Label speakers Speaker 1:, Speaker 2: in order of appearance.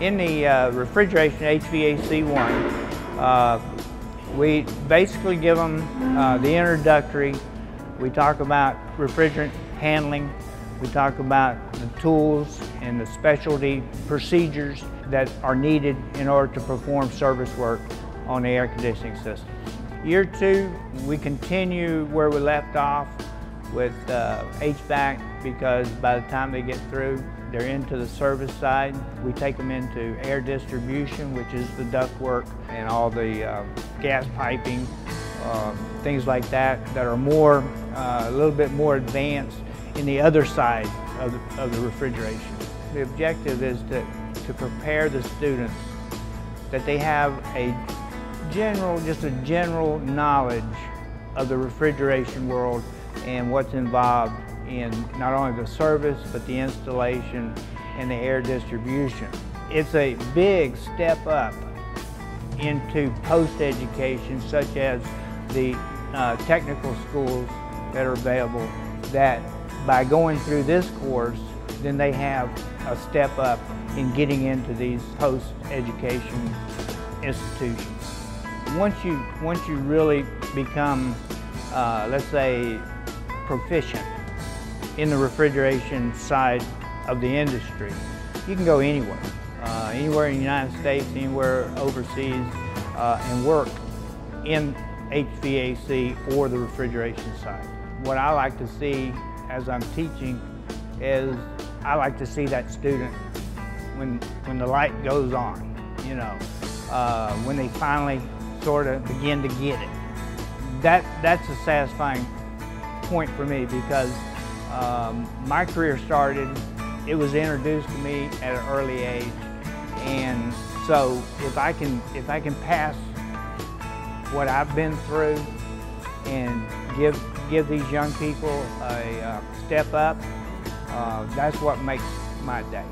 Speaker 1: In the refrigeration HVAC one, we basically give them the introductory. We talk about refrigerant handling. We talk about the tools and the specialty procedures that are needed in order to perform service work on the air conditioning system. Year 2, we continue where we left off with HVAC, because by the time they get through, they're into the service side. We take them into air distribution, which is the duct work and all the gas piping, things like that are more, a little bit more advanced in the other side of the refrigeration. The objective is to prepare the students that they have just a general knowledge of the refrigeration world and what's involved in not only the service, but the installation and the air distribution. It's a big step up into post-education, such as the technical schools that are available, that by going through this course, then they have a step up in getting into these post-education institutions. Once you really become, let's say, proficient in the refrigeration side of the industry, you can go anywhere. Anywhere in the United States, anywhere overseas, and work in HVAC or the refrigeration side. What I like to see as I'm teaching is I like to see that student when the light goes on, you know, when they finally sort of begin to get it. That's a satisfying point for me, because my career started, it was introduced to me at an early age, and so if I can pass what I've been through and give these young people a step up, that's what makes my day.